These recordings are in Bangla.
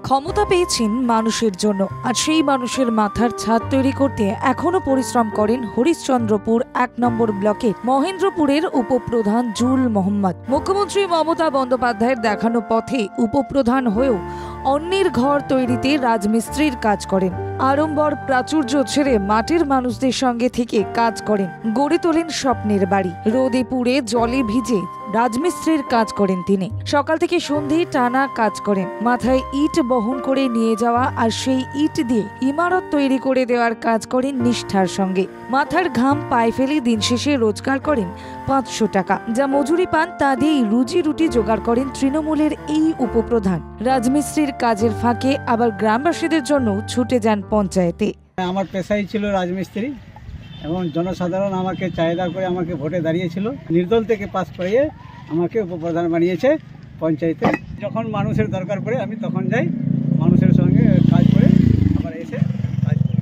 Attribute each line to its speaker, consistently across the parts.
Speaker 1: ক্ষমতা পেয়েছেন মানুষের জন্য, আর সেই মানুষের মাথার ছাদ তৈরি করতে এখনো পরিশ্রম করেন হরিশ্চন্দ্রপুর ১ নম্বর ব্লকের মহেন্দ্রপুরের উপপ্রধান জুল মোহাম্মদ। মুখ্যমন্ত্রী মমতা বন্দ্যোপাধ্যায়ের দেখানো পথে উপপ্রধান হয়েও অন্যের ঘর তৈরিতে রাজমিস্ত্রির কাজ করেন। আড়ম্বর প্রাচুর্য ছেড়ে মাটির মানুষদের সঙ্গে থেকে কাজ করেন, গড়ে তোলেন স্বপ্নের বাড়ি। রোদে পুড়ে জলে ভিজে রাজমিস্ত্রির কাজ করেন তিনি। সকাল থেকে সন্ধে টানা কাজ করেন, মাথায় ইট বহন করে নিয়ে যাওয়া আর সেই ইট দিয়ে ইমারত তৈরি করে দেওয়ার কাজ করেন নিষ্ঠার সঙ্গে। মাথার ঘাম পায়ে ফেলে দিন শেষে রোজগার করেন ৫০০ টাকা, যা মজুরি পান তা দিয়েই রুজি রুটি জোগাড় করেন তৃণমূলের এই উপপ্রধান। রাজমিস্ত্রির কাজের ফাঁকে আবার গ্রামবাসীদের জন্য ছুটে যান পঞ্চায়েতে।
Speaker 2: আমার পেশাই ছিল রাজমিস্ত্রি এবং জনসাধারণ আমাকে চাহিদা করে আমাকে ভোটে দাঁড়িয়েছিল। নির্দল থেকে পাস করিয়ে আমাকে উপপ্রধান বানিয়েছে পঞ্চায়েতে। যখন মানুষের দরকার পড়ে আমি তখন যাই, মানুষের সঙ্গে কাজ করে আবার এসে কাজ করি।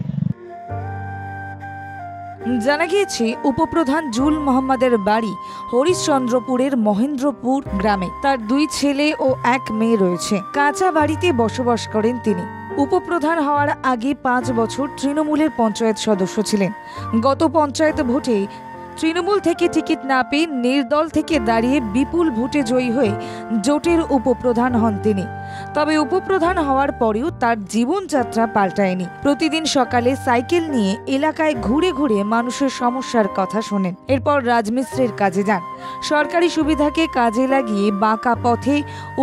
Speaker 1: জানা গিয়েছে উপপ্রধান জুল মোহাম্মদের বাড়ি হরিশ্চন্দ্রপুরের মহেন্দ্রপুর গ্রামে। তার ২ ছেলে ও ১ মেয়ে রয়েছে। কাঁচা বাড়িতে বসবাস করেন তিনি। উপপ্রধান হওয়ার আগে ৫ বছর তৃণমূলের পঞ্চায়েত সদস্য ছিলেন। গত পঞ্চায়েত ভোটে তৃণমূল থেকে টিকিট না পেয়ে নির্দল থেকে দাঁড়িয়ে বিপুল ভোটে জয়ী হয়ে জোটের উপপ্রধান হন তিনি। তবে উপপ্রধান হওয়ার পরেও তার জীবনযাত্রা পাল্টায়নি। প্রতিদিন সকালে সাইকেল নিয়ে এলাকায় ঘুরে ঘুরে মানুষের সমস্যার কথা শোনেন। এরপর রাজমিস্ত্রির কাজে যান। সরকারি সুবিধাকে কাজে লাগিয়ে বাঁকা পথে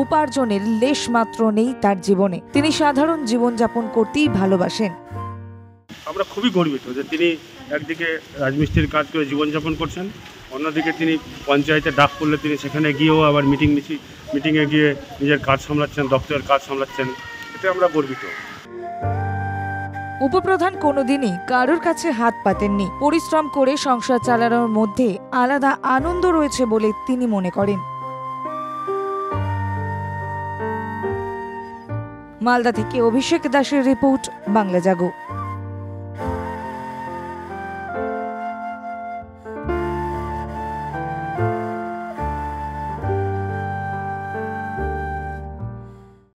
Speaker 1: উপার্জনের লেশমাত্র নেই তার জীবনে। তিনি সাধারণ জীবনযাপন করতেই ভালোবাসেন।
Speaker 3: আমরা খুবই গর্বিত যে তিনি একদিকে রাজমিস্ত্রির কাজ করে জীবনযাপন করছেন, অন্যদিকে তিনি পঞ্চায়েতে ডাক করলে তিনি সেখানে গিয়েও আবার মিটিংয়ে গিয়ে নিজের কাজ সামলাচ্ছেন, দপ্তরের কাজ সামলাচ্ছেন। এতে আমরা গর্বিত।
Speaker 1: উপপ্রধান কোনোদিনই কারোর কাছে হাত পাতেননি। পরিশ্রম করে সংসার চালানোর মধ্যে আলাদা আনন্দ রয়েছে বলে তিনি মনে করেন। মালদা থেকে অভিষেক দাসের রিপোর্ট, বাংলা জাগো।